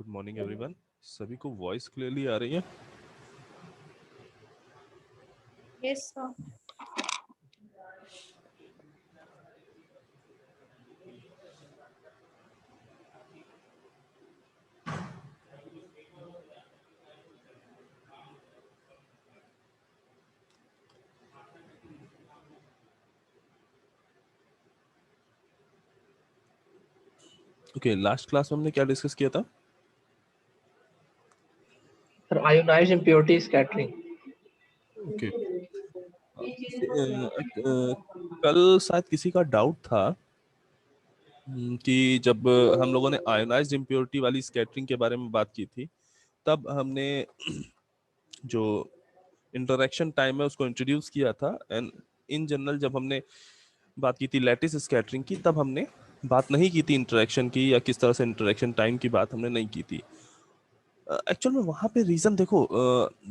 Good morning everyone. सभी को voice clearly आ रही है? Yes, sir. Okay, last class में हमने क्या डिस्कस किया था? Sir, ionized impurity scattering. Okay, कल शायद किसी का डाउट था कि जब हम लोगों ने आयोनाइज्ड इम्प्योरिटी वाली स्कैटरिंग के बारे में बात की थी, तब हमने जो इंटरेक्शन टाइम है उसको इंट्रोड्यूस किया था। एंड इन जनरल जब हमने बात की थी लैटिस स्कैटरिंग की, तब हमने बात नहीं की थी इंटरेक्शन की, या किस तरह से इंटरेक्शन टाइम की बात हमने नहीं की थी। एक्चुअल में वहां पे रीजन देखो,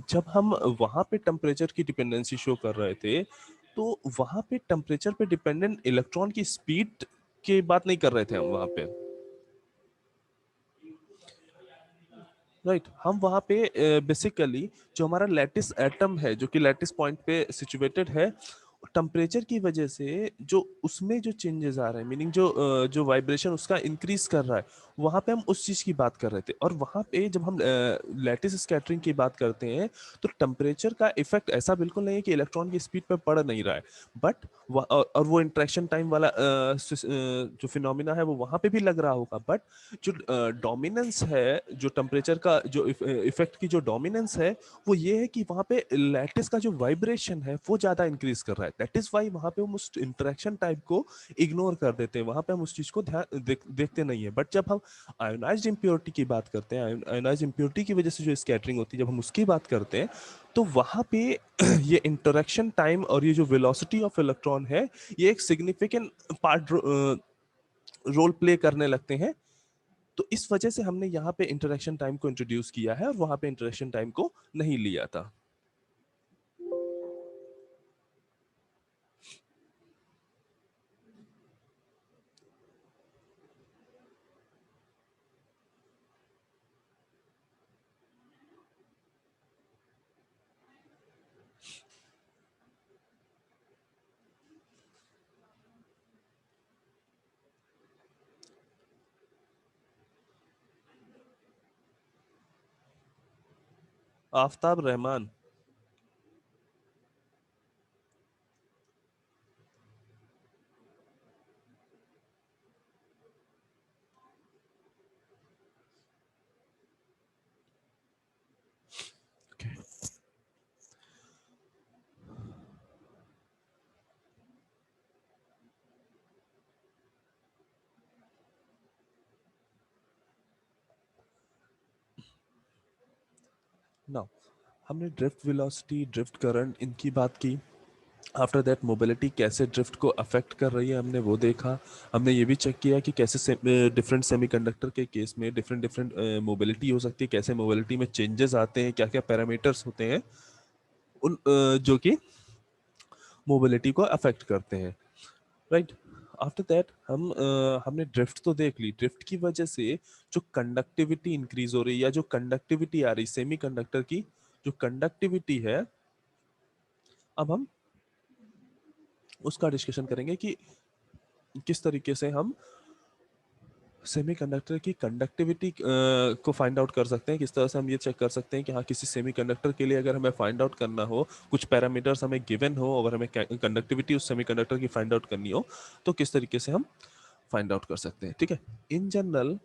जब हम वहां पे टेम्परेचर की डिपेंडेंसी शो कर रहे थे, तो वहां पे टेम्परेचर पे डिपेंडेंट इलेक्ट्रॉन की स्पीड की बात नहीं कर रहे थे हम वहां पे। राइट, हम वहां पे बेसिकली जो हमारा लैटिस एटम है, जो कि लैटिस पॉइंट पे सिचुएटेड है, टेम्परेचर की वजह से जो उसमें जो चेंजेस आ रहे हैं, मीनिंग जो वाइब्रेशन उसका इंक्रीज कर रहा है, वहां पे हम उस चीज की बात कर रहे थे। और वहां पे जब हम लैटिस स्कैटरिंग की बात करते हैं, तो टेम्परेचर का इफेक्ट ऐसा बिल्कुल नहीं है कि इलेक्ट्रॉन की स्पीड पे पड़ नहीं रहा है, बट और वो इंटरेक्शन टाइम वाला जो फिनोमिना है वो वहां पे भी लग रहा होगा, बट जो डोमिनेंस है, जो टेम्परेचर का जो इफेक्ट की जो डोमिनेंस है, वो ये है कि वहां पे लैटिस का जो वाइब्रेशन है वो ज्यादा इंक्रीज कर रहा है। दैट इज वाई वहां पे हम उस इंटरेक्शन टाइप को इग्नोर कर देते हैं, वहां पे हम उस चीज को देखते नहीं है। बट जब हम आयोनाइज्ड इम्प्योरिटी की बात करते हैं, आयोनाइज्ड इम्प्योरिटी की वजह से जो स्कैटरिंग होती है, जब हम उसकी बात करते हैं, तो वहां पे ये इंटरेक्शन टाइम और ये जो वेलोसिटी ऑफ इलेक्ट्रॉन है, ये एक सिग्निफिकेंट पार्ट रोल प्ले करने लगते हैं। तो इस वजह से हमने यहाँ पे इंटरेक्शन टाइम को इंट्रोड्यूस किया है और वहां पे इंटरेक्शन टाइम को नहीं लिया था। आफ्ताब रहमान, नाउ हमने ड्रिफ्ट वेलोसिटी, ड्रिफ्ट करंट, इनकी बात की। आफ्टर दैट मोबिलिटी कैसे ड्रिफ्ट को अफेक्ट कर रही है, हमने वो देखा। हमने ये भी चेक किया कि कैसे डिफरेंट सेमीकंडक्टर के केस में डिफरेंट डिफरेंट मोबिलिटी हो सकती है, कैसे मोबिलिटी में चेंजेस आते हैं, क्या क्या पैरामीटर्स होते हैं उन जो कि मोबिलिटी को अफेक्ट करते हैं। राइट, आफ्टर दैट हमने ड्रिफ्ट तो देख ली। ड्रिफ्ट की वजह से जो कंडक्टिविटी इंक्रीज हो रही है, या जो कंडक्टिविटी आ रही सेमीकंडक्टर की, जो कंडक्टिविटी है, अब हम उसका डिस्कशन करेंगे कि किस तरीके से हम सेमीकंडक्टर की कंडक्टिविटी को फाइंड आउट कर सकते हैं। किस तरह से हम ये चेक कर सकते हैं कि हाँ, किसी सेमीकंडक्टर के लिए अगर हमें फाइंड आउट करना हो, कुछ पैरामीटर्स हमें गिवन हो, अगर हमें कंडक्टिविटी उस सेमीकंडक्टर की फाइंड आउट करनी हो, तो किस तरीके से हम फाइंड आउट कर सकते हैं। ठीक है, इन जनरल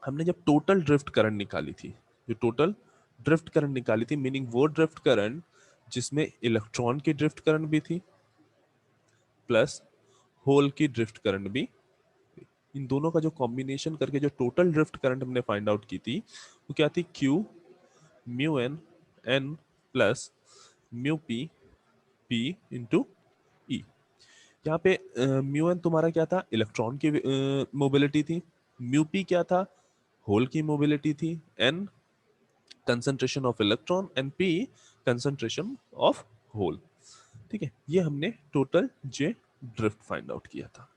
हमने जब टोटल ड्रिफ्ट करंट निकाली थी, जो टोटल ड्रिफ्ट करंट निकाली थी, मीनिंग वो ड्रिफ्ट करंट जिसमें इलेक्ट्रॉन की ड्रिफ्ट करंट भी थी प्लस होल की ड्रिफ्ट करंट भी, इन दोनों का जो कॉम्बिनेशन करके जो टोटल ड्रिफ्ट करंट हमने फाइंड आउट की थी, वो क्या थी? Q mu N, N plus mu P, p into e. यहाँ पे म्यू एन तुम्हारा क्या था? इलेक्ट्रॉन की मोबिलिटी थी। म्यू पी क्या था? होल की मोबिलिटी थी। N concentration of electron, and p concentration of hole. ठीक है, ये हमने total J drift find out किया था।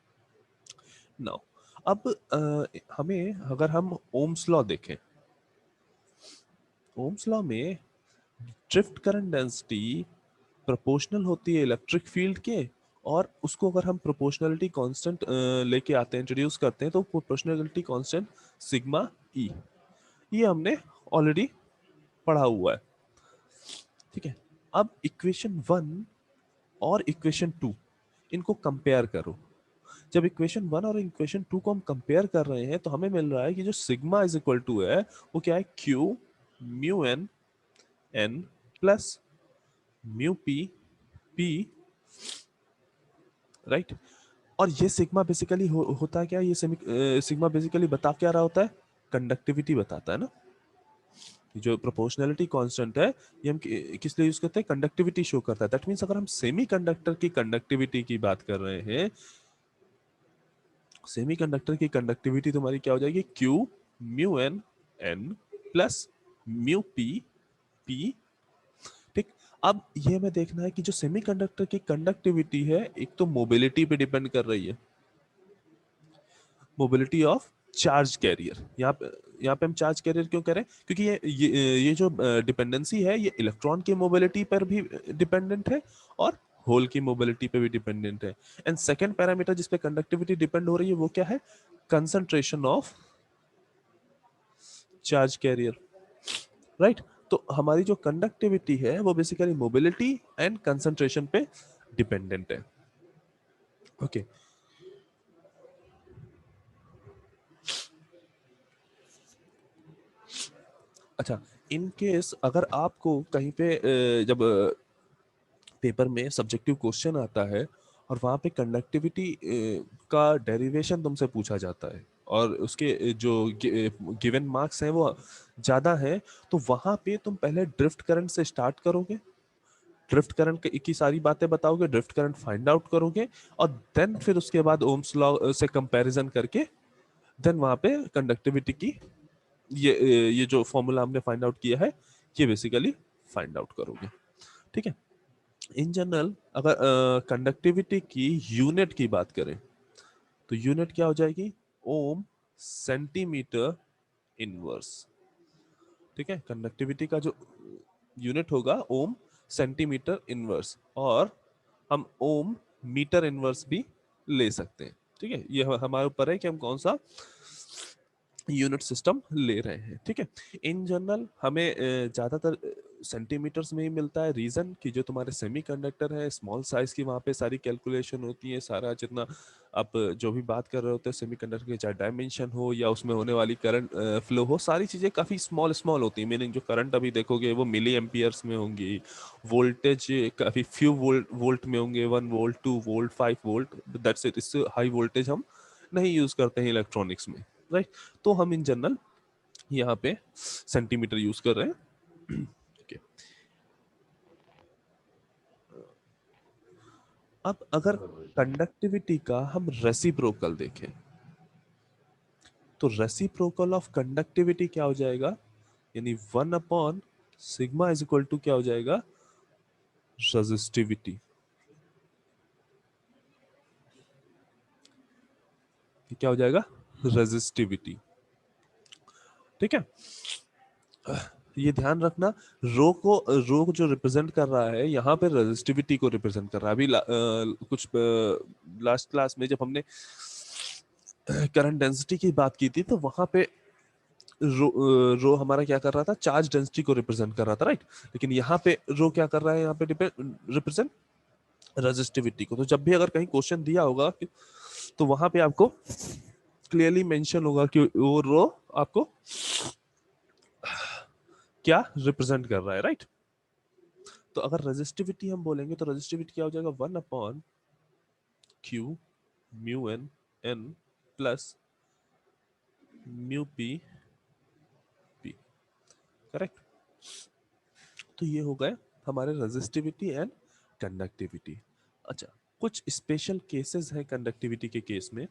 नाउ अब हमें, अगर हम ओम्स लॉ देखें, ओम्स लॉ में ड्रिफ्ट करंट डेंसिटी प्रोपोर्शनल होती है इलेक्ट्रिक फील्ड के, और उसको अगर हम प्रोपोर्शनलिटी कांस्टेंट लेके आते हैं, इंट्रोड्यूस करते हैं, तो प्रोपोर्शनलिटी कांस्टेंट सिग्मा ई, ये हमने ऑलरेडी पढ़ा हुआ है। ठीक है, अब इक्वेशन 1 और इक्वेशन 2 इनको कंपेयर करो। जब इक्वेशन 1 और इक्वेशन 2 को हम कंपेयर कर रहे हैं तो हमें मिल रहा है कि जो सिग्मा इज इक्वल टू है वो क्या है, Q mu N N plus mu P p, right. और ये सिग्मा बेसिकली होता है क्या, ये सिग्मा बेसिकली बता क्या रहा होता है, कंडक्टिविटी बताता है ना। जो प्रोपोर्शनलिटी कांस्टेंट है ये हम किस लिए यूज करते हैं, कंडक्टिविटी शो करता है। दैट मींस अगर हम सेमीकंडक्टर की कंडक्टिविटी की बात कर रहे हैं, सेमीकंडक्टर की कंडक्टिविटी तुम्हारी क्या हो जाएगी, q mu N N plus mu P p. ठीक, अब ये हमें देखना है कि जो सेमीकंडक्टर की कंडक्टिविटी है एक तो मोबिलिटी पे डिपेंड कर रही है, मोबिलिटी ऑफ चार्ज कैरियर। यहाँ पे हम चार्ज कैरियर क्यों कह रहे हैं, क्योंकि ये जो डिपेंडेंसी है ये इलेक्ट्रॉन की मोबिलिटी पर भी डिपेंडेंट है और होल की मोबिलिटी पे भी डिपेंडेंट है। एंड सेकंड पैरामीटर जिस पे कंडक्टिविटी डिपेंड हो रही है वो क्या है, concentration of charge carrier, right. तो हमारी जो कंडक्टिविटी है वो बेसिकली मोबिलिटी एंड कंसंट्रेशन पे डिपेंडेंट है। ओके, अच्छा, इन केस अगर आपको कहीं पे जब पेपर में सब्जेक्टिव क्वेश्चन आता है और वहां पे कंडक्टिविटी का डेरिवेशन तुमसे पूछा जाता है और उसके जो गिवन मार्क्स हैं वो ज्यादा हैं, तो वहां पे तुम पहले ड्रिफ्ट करंट से स्टार्ट करोगे, ड्रिफ्ट करंट की सारी बातें बताओगे, ड्रिफ्ट करंट फाइंड आउट करोगे, और देन फिर उसके बाद ओम्स लॉ से कंपैरिजन करके देन वहां पे कंडक्टिविटी की ये जो फॉर्मूला हमने फाइंड आउट किया है ये बेसिकली फाइंड आउट करोगे। ठीक है, इन जनरल अगर कंडक्टिविटी की यूनिट की बात करें तो यूनिट क्या हो जाएगी, ओम सेंटीमीटर इनवर्स। ठीक है, कंडक्टिविटी का जो यूनिट होगा ओम सेंटीमीटर इनवर्स, और हम ओम मीटर इनवर्स भी ले सकते हैं। ठीक है, ये हमारे ऊपर है कि हम कौन सा यूनिट सिस्टम ले रहे हैं। ठीक है, इन जनरल हमें ज्यादातर सेंटीमीटर्स में ही मिलता है। रीजन कि जो तुम्हारे सेमीकंडक्टर है स्मॉल साइज की, वहां पे सारी कैलकुलेशन होती है, सारा जितना आप जो भी बात कर रहे होते हैं सेमीकंडक्टर के, चाहे डायमेंशन हो या उसमें होने वाली करंट फ्लो हो, सारी चीजें काफी स्मॉल स्मॉल होती है। मीनिंग जो करंट अभी देखोगे वो मिली एम्पियर्स में होंगी, वोल्टेज काफी फ्यू वोल्ट में होंगे, 1 volt 2 volt 5 volt, that's it. इससे हाई वोल्टेज हम नहीं यूज करते हैं इलेक्ट्रॉनिक्स में, राइट। तो हम इन जनरल यहाँ पे सेंटीमीटर यूज कर रहे हैं। okay. अब अगर कंडक्टिविटी का हम रेसिप्रोकल देखें तो रेसिप्रोकल ऑफ कंडक्टिविटी क्या हो जाएगा, यानी 1 सिग्मा इज इक्वल टू क्या हो जाएगा, रेजिस्टिविटी। क्या हो जाएगा, रेजिस्टिविटी। ठीक है, ये ध्यान रखना, रो जो रिप्रेजेंट कर रहा है यहाँ पे रेजिस्टिविटी को रिप्रेजेंट कर रहा है। अभी कुछ लास्ट क्लास में जब हमने करंट डेंसिटी की बात की थी तो वहां पे रो हमारा क्या कर रहा था, चार्ज डेंसिटी को रिप्रेजेंट कर रहा था, राइट। लेकिन यहाँ पे रो क्या कर रहा है, यहाँ पे रिप्रेजेंट रेजिस्टिविटी को। तो जब भी अगर कहीं क्वेश्चन दिया होगा तो वहां पे आपको क्लियरली मेंशन होगा कि वो रो आपको क्या रिप्रेजेंट कर रहा है, राइट। तो अगर रेजिस्टिविटी हम बोलेंगे तो रेजिस्टिविटी क्या हो जाएगा, 1/Q mu N N plus mu P P, correct. तो ये हो गए हमारे रेजिस्टिविटी एंड कंडक्टिविटी। अच्छा, कुछ स्पेशल केसेस हैं कंडक्टिविटी के केस में।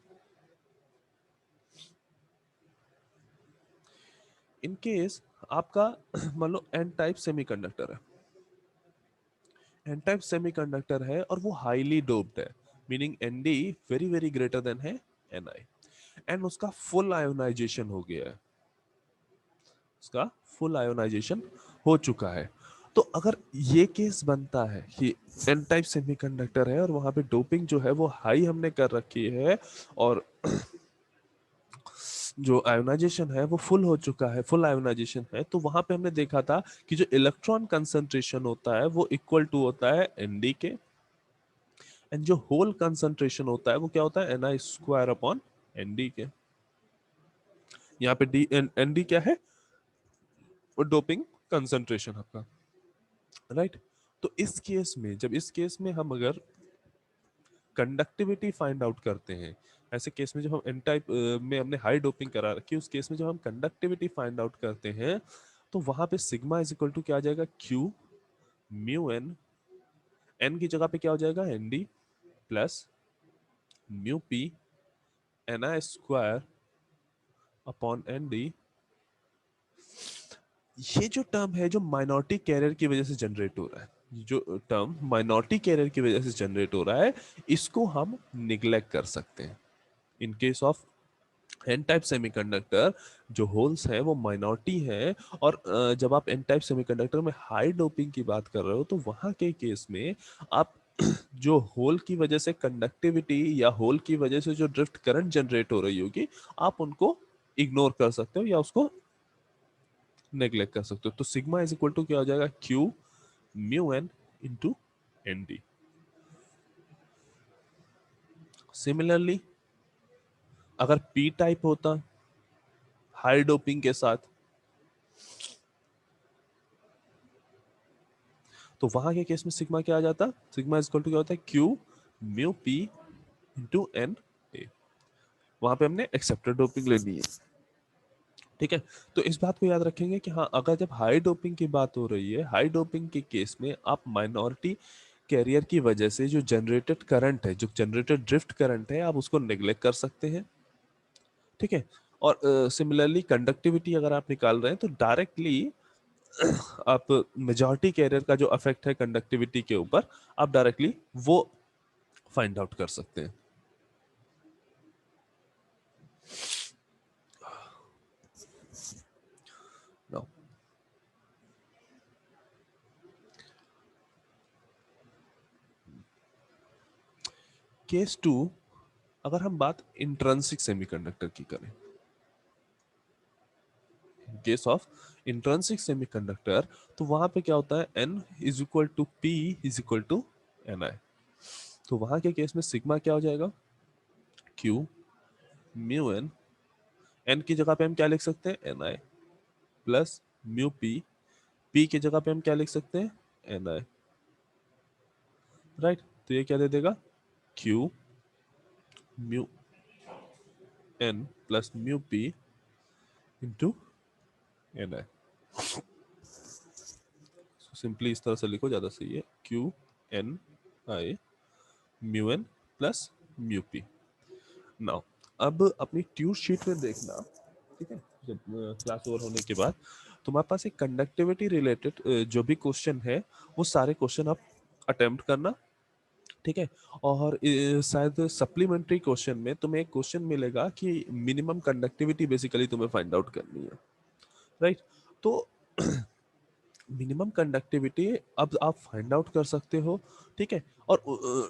इन केस आपका मान लो एन टाइप सेमीकंडक्टर है, एन टाइप सेमीकंडक्टर है और वो हाईली डोप्ड है, meaning ND very very greater than है एनआई, एंड उसका फुल आयोनाइजेशन हो गया है, उसका फुल आयोनाइजेशन हो चुका है। तो अगर ये केस बनता है कि एन टाइप सेमीकंडक्टर है और वहां पे डोपिंग जो है वो हाई हमने कर रखी है और जो आयोनाइजेशन है वो फुल हो चुका है, फुल आयोनाइजेशन है, तो वहां पे हमने देखा था कि जो इलेक्ट्रॉन कंसंट्रेशन होता है वो इक्वल टू होता है एनडी के, एंड जो होल कंसंट्रेशन होता है वो क्या होता है N i square upon ND के। यहाँ पे डी एनडी क्या है, वो डोपिंग कंसंट्रेशन आपका, राइट। तो इस केस में, जब इस केस में हम अगर कंडक्टिविटी फाइंड आउट करते हैं, ऐसे केस में जब हम एन टाइप में हमने हाई डोपिंग करा रखी है, उस केस में जब हम कंडक्टिविटी फाइंड आउट करते हैं तो वहां पे सिग्मा इज इक्वल टू क्या आ जाएगा, क्यू म्यू एन, एन की जगह पे क्या हो जाएगा n d plus mu p n i square upon n d. ये जो टर्म है जो माइनॉरिटी कैरियर की वजह से जनरेट हो रहा है, जो टर्म माइनॉरिटी कैरियर की वजह से जनरेट हो रहा है, इसको हम निग्लेक्ट कर सकते हैं। In case of N type semiconductor जो होल्स हैं वो माइनॉरिटी हैं, और जब आप एन टाइप सेमीकंडक्टर में हाई डोपिंग की बात कर रहे हो तो वहां के केस में आप जो होल की वजह से कंडक्टिविटी या होल की वजह से जो ड्रिफ्ट करंट जनरेट हो रही होगी, आप उनको इग्नोर कर सकते हो या उसको नेग्लेक्ट कर सकते हो। तो सिग्मा इज इक्वल टू क्या हो जाएगा, Q mu N into N D. Similarly अगर पी टाइप होता हाई डोपिंग के साथ, तो वहां के केस में सिग्मा क्या आ जाता, सिग्मा इज इक्वल टू क्या होता है, Q mu P into N A. वहां पे हमने एक्सेप्टेड डोपिंग लेनी है, ठीक है। तो इस बात को याद रखेंगे कि हाँ, अगर जब हाई डोपिंग की बात हो रही है, हाई डोपिंग के केस में आप माइनॉरिटी कैरियर की वजह से जो जनरेटेड करंट है, जो जनरेटेड ड्रिफ्ट करंट है, आप उसको नेग्लेक्ट कर सकते हैं, ठीक है। और सिमिलरली कंडक्टिविटी अगर आप निकाल रहे हैं तो डायरेक्टली आप मेजॉरिटी कैरियर का जो अफेक्ट है कंडक्टिविटी के ऊपर, आप डायरेक्टली वो फाइंड आउट कर सकते हैं। नाउ केस टू, अगर हम बात इंट्रिंसिक सेमीकंडक्टर की करें, केस ऑफ इंट्रिंसिक सेमीकंडक्टर, तो वहां पे क्या होता है, n is equal to p is equal to n i. तो वहां के केस में सिग्मा क्या हो जाएगा, क्यू म्यू एन, एन की जगह पे हम क्या लिख सकते हैं, एन आई प्लस म्यू पी, पी की जगह पे हम क्या लिख सकते हैं, एन आई, राइट। तो ये क्या दे देगा, q mu n plus mu P into n i. Simply इस तरह से लिखो, ज्यादा सही है, q n i mu n plus mu p. Now अब अपनी ट्यूट शीट में देखना, ठीक है, जब क्लास ओवर होने के बाद तुम्हारे पास एक कंडक्टिविटी रिलेटेड जो भी क्वेश्चन है वो सारे क्वेश्चन आप अटेम्प्ट करना, ठीक है। और शायद सप्लीमेंट्री क्वेश्चन में तुम्हें एक क्वेश्चन मिलेगा कि मिनिमम कंडक्टिविटी बेसिकली तुम्हें फाइंड आउट करनी है, राइट। तो मिनिमम कंडक्टिविटी अब आप फाइंड आउट कर सकते हो, ठीक है। और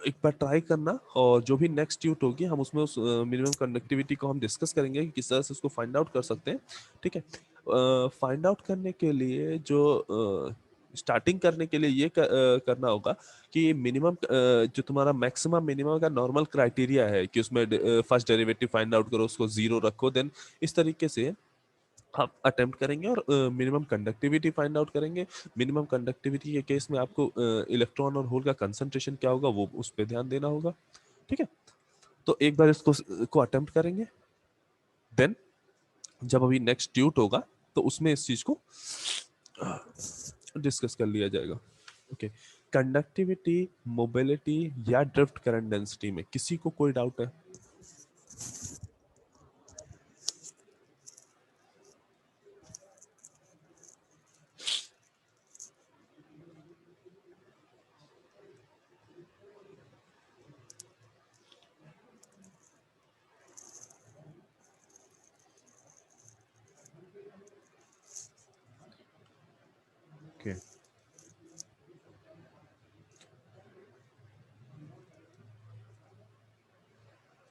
एक बार ट्राई करना, और जो भी नेक्स्ट ट्यूट होगी हम उसमें उस मिनिमम कंडक्टिविटी को हम डिस्कस करेंगे कि किस तरह से उसको फाइंड आउट कर सकते हैं, ठीक है। फाइंड आउट करने के लिए जो स्टार्टिंग करने के लिए ये करना होगा कि मिनिमम जो तुम्हारा मैक्सिमम मिनिमम का नॉर्मल क्राइटेरिया है कि उसमें फर्स्ट डेरिवेटिव फाइंड आउट करो, उसको जीरो रखो, देन इस तरीके से आप अटेम्प्ट करेंगे और मिनिमम कंडक्टिविटी फाइंड आउट करेंगे। मिनिमम कंडक्टिविटी के केस में आपको इलेक्ट्रॉन और होल का कंसंट्रेशन क्या होगा वो उस पर ध्यान देना होगा, ठीक है। तो एक बार इसको को अटेम्प्ट करेंगे, देन जब अभी नेक्स्ट ट्यूट होगा तो उसमें इस चीज को डिस्कस कर लिया जाएगा, ओके। कंडक्टिविटी, मोबिलिटी या ड्रिफ्ट करंट डेंसिटी में किसी को कोई डाउट है?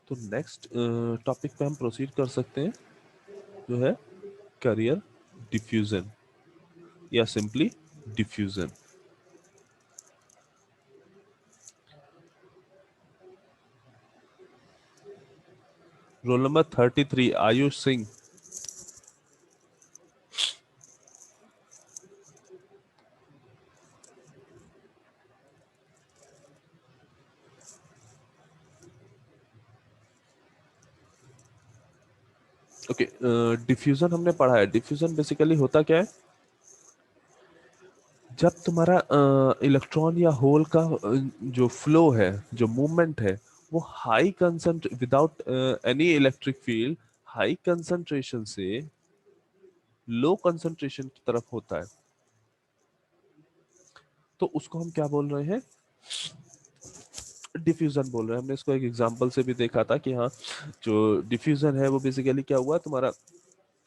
तो नेक्स्ट टॉपिक पे हम प्रोसीड कर सकते हैं, जो है कैरियर डिफ्यूजन या simply diffusion. Roll number 33 Ayush Singh. Okay, diffusion हमने पढ़ा है। डिफ्यूजन बेसिकली होता क्या है, जब तुम्हारा इलेक्ट्रॉन या होल का जो फ्लो है, जो मूवमेंट है, वो हाई कंसंट्रे without any electric field, high concentration से लो कंसंट्रेशन की तरफ होता है, तो उसको हम क्या बोल रहे हैं, डिफ्यूजन बोल रहे हैं। हमने इसको एक एग्जांपल से भी देखा था कि हाँ, जो डिफ्यूजन है वो बेसिकली क्या हुआ तुम्हारा,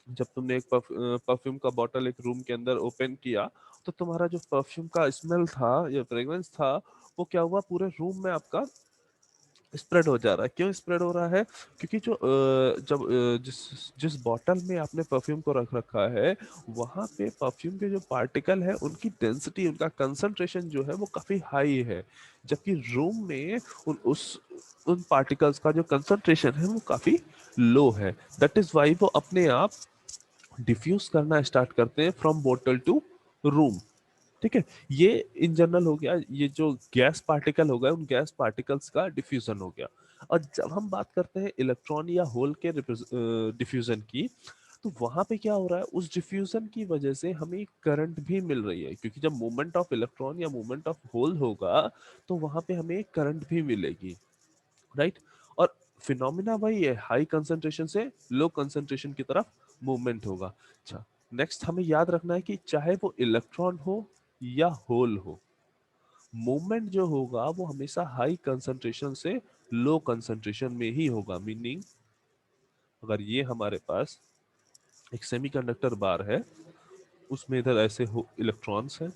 जब तुमने एक परफ्यूम का बॉटल एक रूम के अंदर ओपन किया, तो तुम्हारा जो परफ्यूम का स्मेल था या फ्रेग्रेंस था, वो क्या हुआ, पूरे रूम में आपका स्प्रेड हो जा रहा है। क्यों स्प्रेड हो रहा है, क्योंकि जो जब जिस जिस बॉटल में आपने परफ्यूम को रख रखा है, वहां पे परफ्यूम के जो पार्टिकल है उनकी डेंसिटी, उनका कंसंट्रेशन जो है वो काफी हाई है, जबकि रूम में उन पार्टिकल्स का जो कंसंट्रेशन है वो काफी लो है। दैट इज वाई वो अपने आप डिफ्यूज करना स्टार्ट करते हैं फ्रॉम बोतल टू रूम। ठीक है, ये इन जनरल हो गया, ये जो गैस पार्टिकल हो गए उन गैस पार्टिकल्स का डिफ्यूजन हो गया। और जब हम बात करते हैं इलेक्ट्रॉन या होल के डिफ्यूजन की, तो वहां पे क्या हो रहा है, उस डिफ्यूजन की वजह से हमें करंट भी मिल रही है, क्योंकि जब मूवमेंट ऑफ इलेक्ट्रॉन या मूवमेंट ऑफ होल होगा तो वहां पे हमें करंट भी मिलेगी, राइट। और फिनोमिना वही है, हाई कंसंट्रेशन से लो कंसंट्रेशन की तरफ मूवमेंट होगा। अच्छा, नेक्स्ट हमें याद रखना है कि चाहे वो इलेक्ट्रॉन हो या होल हो, मूवमेंट जो होगा वो हमेशा हाई कंसंट्रेशन से लो कंसंट्रेशन में ही होगा। मीनिंग, अगर ये हमारे पास एक सेमीकंडक्टर बार है, उसमें इधर ऐसे हो इलेक्ट्रॉन्स हैं,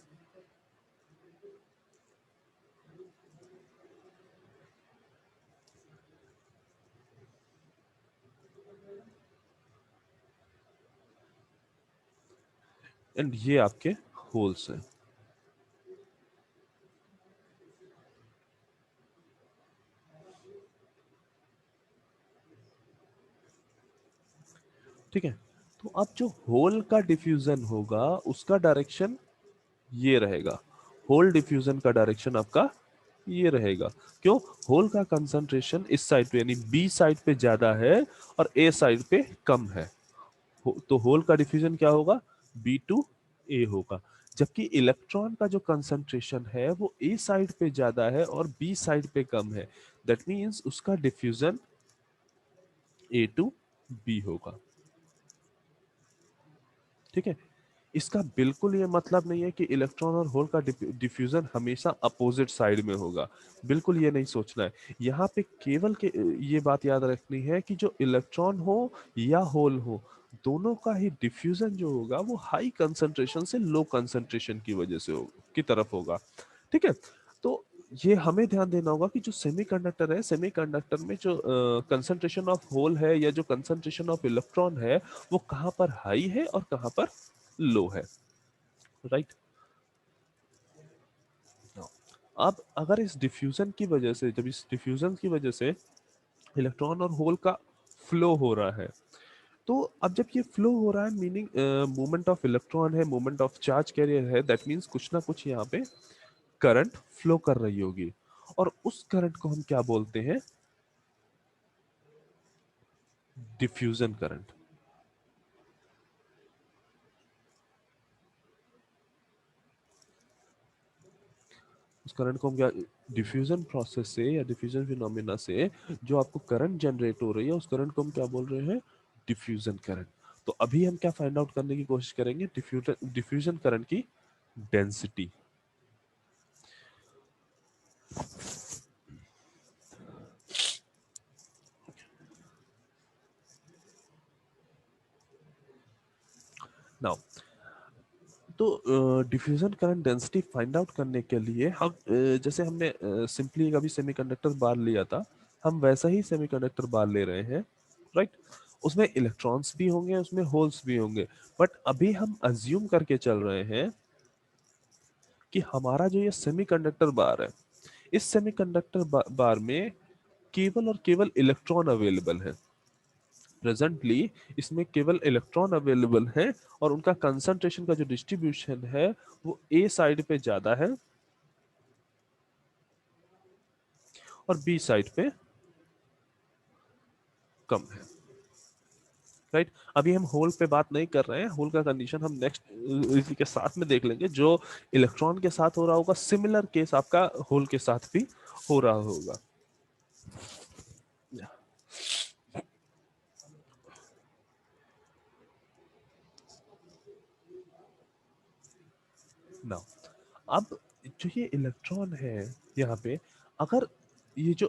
एंड ये आपके होल्स हैं। ठीक है, तो अब जो होल का डिफ्यूजन होगा उसका डायरेक्शन ये रहेगा, होल डिफ्यूजन का डायरेक्शन आपका ये रहेगा। क्यों, होल का कंसंट्रेशन इस साइड पे यानी बी साइड पे ज्यादा है और ए साइड पे कम है, तो होल का डिफ्यूजन क्या होगा, बी टू ए होगा। जबकि इलेक्ट्रॉन का जो कंसंट्रेशन है वो ए साइड पे ज्यादा है और बी साइड पे कम है, दैट मींस उसका डिफ्यूजन ए टू बी होगा। ठीक है, इसका बिल्कुल ये मतलब नहीं है कि इलेक्ट्रॉन और होल का डिफ्यूजन हमेशा अपोजिट साइड में होगा, बिल्कुल ये नहीं सोचना है। यहाँ पे केवल के ये बात याद रखनी है कि जो इलेक्ट्रॉन हो या होल हो, दोनों का ही डिफ्यूजन जो होगा वो हाई कंसंट्रेशन से लो कंसंट्रेशन की वजह से की तरफ होगा। ठीक है, तो ये हमें ध्यान देना होगा कि जो सेमीकंडक्टर है, सेमीकंडक्टर में जो कंसंट्रेशन ऑफ होल है या जो कंसंट्रेशन ऑफ इलेक्ट्रॉन है, वो कहाँ पर हाई है और कहाँ पर लो है, राइट। अब अगर इस डिफ्यूजन की वजह से, जब इस डिफ्यूजन की वजह से इलेक्ट्रॉन और होल का फ्लो हो रहा है, तो अब जब ये फ्लो हो रहा है, मीनिंग मूवमेंट ऑफ इलेक्ट्रॉन है, मूवमेंट ऑफ चार्ज कैरियर है, दैट मींस कुछ ना कुछ यहाँ पे करंट फ्लो कर रही होगी, और उस करंट को हम क्या बोलते हैं, डिफ्यूजन करंट। उस करंट को हम क्या, डिफ्यूजन प्रोसेस से या डिफ्यूजन फिनोमेना से जो आपको करंट जनरेट हो रही है, उस करंट को हम क्या बोल रहे हैं, डिफ्यूजन करंट। तो अभी हम क्या फाइंड आउट करने की कोशिश करेंगे, डिफ्यूजन डिफ्यूजन करंट की डेंसिटी। नाउ, तो diffusion current density find out करने के लिए हम जैसे हमने सिंपली अभी सेमीकंडक्टर बार लिया था, हम वैसा ही सेमीकंडक्टर बार ले रहे हैं, राइट। उसमें इलेक्ट्रॉन्स भी होंगे, उसमें होल्स भी होंगे, बट अभी हम अज्यूम करके चल रहे हैं कि हमारा जो ये सेमीकंडक्टर बार है, इस सेमीकंडक्टर बार में केवल और केवल इलेक्ट्रॉन अवेलेबल है। प्रेजेंटली इसमें केवल इलेक्ट्रॉन अवेलेबल है और उनका कंसंट्रेशन का जो डिस्ट्रीब्यूशन है वो ए साइड पे ज्यादा है और बी साइड पे कम है, राइट। अभी हम होल पे बात नहीं कर रहे हैं, होल का कंडीशन हम नेक्स्ट इसी के साथ में देख लेंगे। जो इलेक्ट्रॉन के साथ हो रहा होगा सिमिलर केस आपका होल के साथ भी हो रहा होगा। नाउ अब जो ये इलेक्ट्रॉन है यहाँ पे, अगर ये जो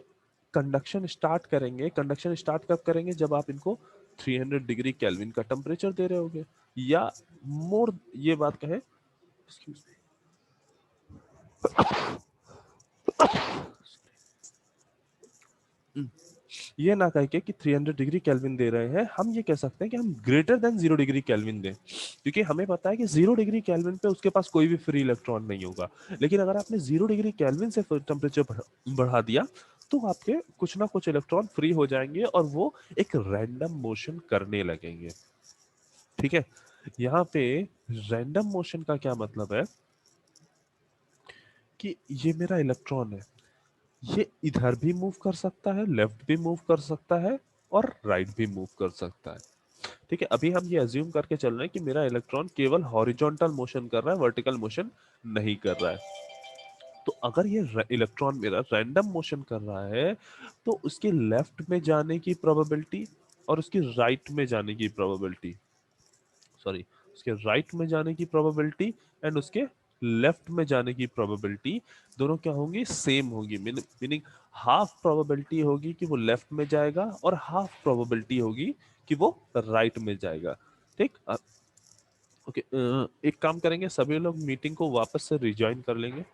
कंडक्शन स्टार्ट करेंगे, कंडक्शन स्टार्ट कब करेंगे, जब आप इनको 300 डिग्री केल्विन का टेम्परेचर दे रहे होगे या मोर, ये बात कहें, excuse me, ये ना कह के कि 300 डिग्री केल्विन दे रहे हैं, हम ये कह सकते हैं कि हम ग्रेटर देन 0 डिग्री केल्विन दें, क्योंकि हमें पता है कि 0 डिग्री केल्विन पे उसके पास कोई भी फ्री इलेक्ट्रॉन नहीं होगा। लेकिन अगर आपने 0 डिग्री केल्विन से टेम्परेचर बढ़ा दिया तो आपके कुछ ना कुछ इलेक्ट्रॉन फ्री हो जाएंगे और वो एक रैंडम मोशन करने लगेंगे। ठीक है, यहाँ पे रैंडम मोशन का क्या मतलब है कि ये मेरा इलेक्ट्रॉन है, ये इधर भी मूव कर सकता है, लेफ्ट भी मूव कर सकता है और राइट भी मूव कर सकता है। ठीक है, अभी हम ये अज्यूम करके चल रहे हैं कि मेरा इलेक्ट्रॉन केवल हॉरिजॉन्टल मोशन कर रहा है, वर्टिकल मोशन नहीं कर रहा है। तो अगर ये इलेक्ट्रॉन मेरा रैंडम मोशन कर रहा है तो उसके लेफ्ट में जाने की प्रोबेबिलिटी और उसकी राइट में जाने की प्रोबेबिलिटी, सॉरी, उसके राइट में जाने की प्रोबेबिलिटी एंड उसके लेफ्ट में जाने की प्रोबेबिलिटी दोनों क्या होंगी, सेम होगी। मीनिंग हाफ प्रोबेबिलिटी होगी कि वो लेफ्ट में जाएगा और हाफ प्रोबेबिलिटी होगी कि वो राइट में जाएगा। ठीक, ओके, एक काम करेंगे, सभी लोग मीटिंग को वापस से रिज्वाइन कर लेंगे।